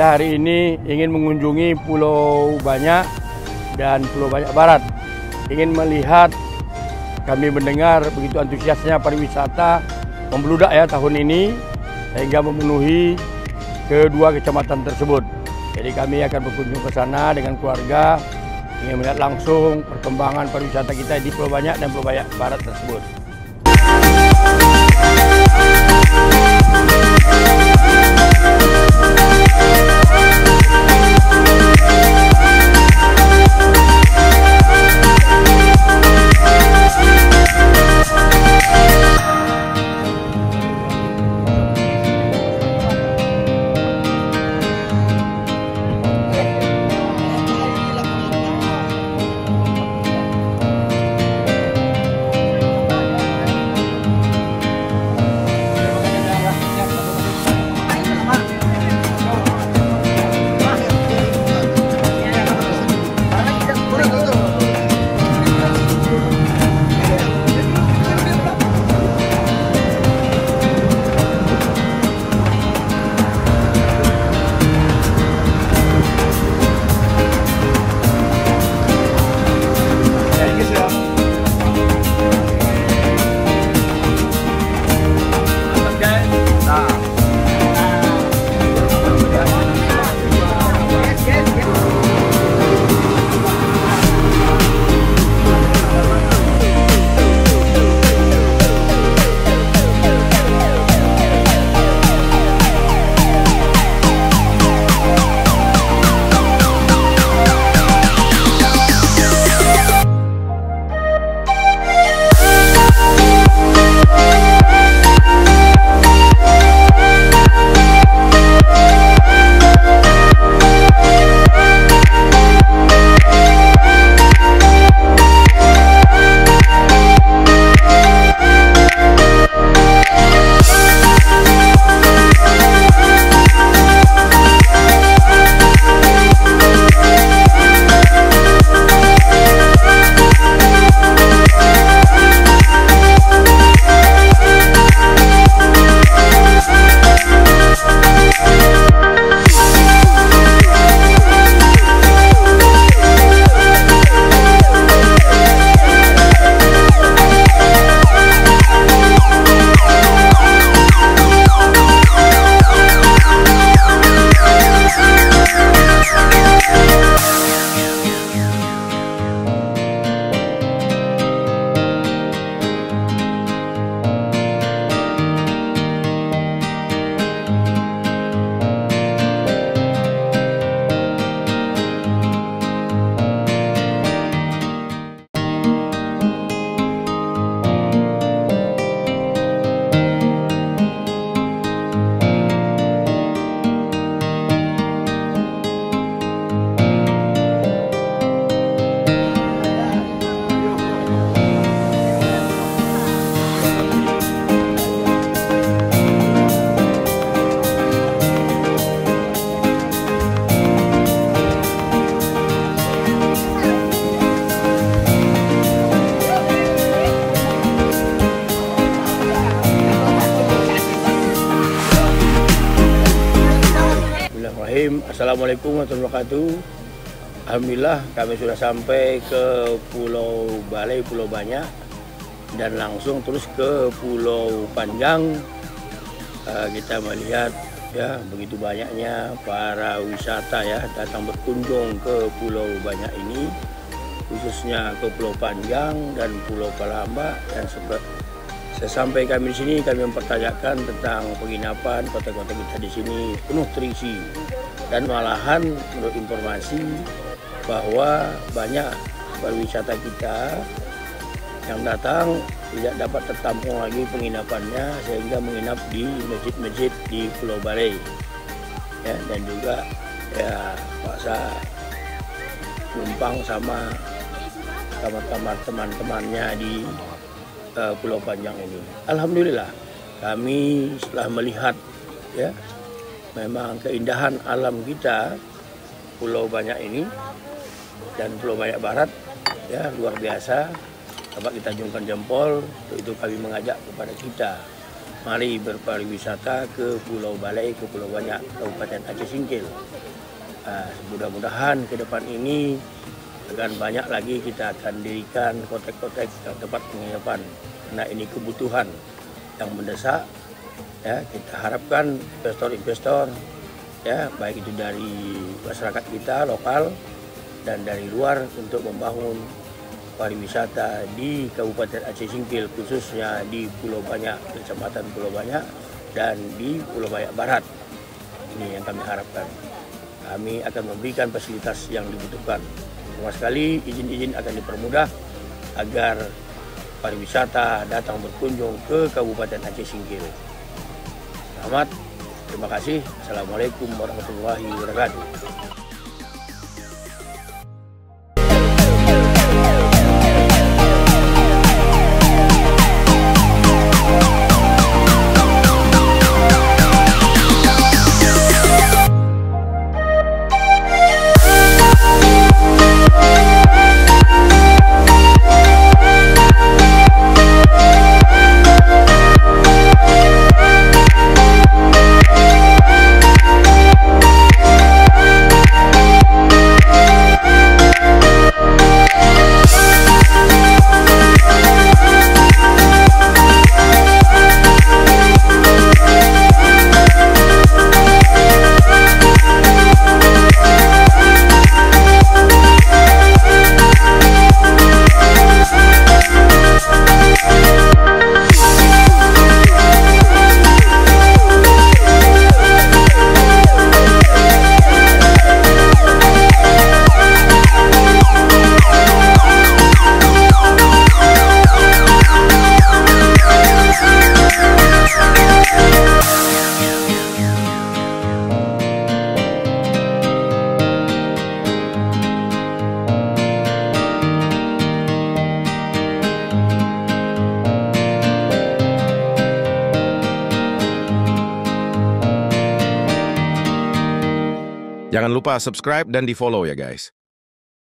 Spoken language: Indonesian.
Kita hari ini ingin mengunjungi Pulau Banyak dan Pulau Banyak Barat. Ingin melihat, kami mendengar begitu antusiasnya pariwisata membludak ya tahun ini, sehingga memenuhi kedua kecamatan tersebut. Jadi kami akan berkunjung ke sana dengan keluarga, ingin melihat langsung perkembangan pariwisata kita di Pulau Banyak dan Pulau Banyak Barat tersebut. Assalamualaikum warahmatullahi wabarakatuh. Alhamdulillah kami sudah sampai ke Pulau Balai, Pulau Banyak, dan langsung terus ke Pulau Panjang. Kita melihat ya begitu banyaknya para wisata ya datang berkunjung ke Pulau Banyak ini, khususnya ke Pulau Panjang dan Pulau Palamba. Dan sesampai kami di sini, kami mempertanyakan tentang penginapan, kota-kota kita di sini penuh terisi. Dan malahan menurut informasi bahwa banyak pariwisata kita yang datang tidak dapat tertampung lagi penginapannya, sehingga menginap di masjid-masjid di Pulau Balai ya, dan juga ya paksa numpang sama kamar-kamar teman-temannya di Pulau Panjang ini. Alhamdulillah kami setelah melihat ya memang keindahan alam kita Pulau Banyak ini dan Pulau Banyak Barat ya luar biasa, dapat kita jungkan jempol. Untuk itu kami mengajak kepada kita mari berpariwisata ke Pulau Balai, ke Pulau Banyak, Kabupaten Aceh Singkil. Mudah-mudahan ke depan ini akan banyak lagi kita akan dirikan kotek-kotek tempat penginapan, karena ini kebutuhan yang mendesak. Ya, kita harapkan investor-investor, ya, baik itu dari masyarakat kita lokal dan dari luar, untuk membangun pariwisata di Kabupaten Aceh Singkil, khususnya di Pulau Banyak, Kecamatan Pulau Banyak, dan di Pulau Banyak Barat. Ini yang kami harapkan. Kami akan memberikan fasilitas yang dibutuhkan. Semua sekali izin-izin akan dipermudah agar pariwisata datang berkunjung ke Kabupaten Aceh Singkil. Selamat, terima kasih. Assalamualaikum warahmatullahi wabarakatuh. Jangan lupa subscribe dan di-follow ya guys.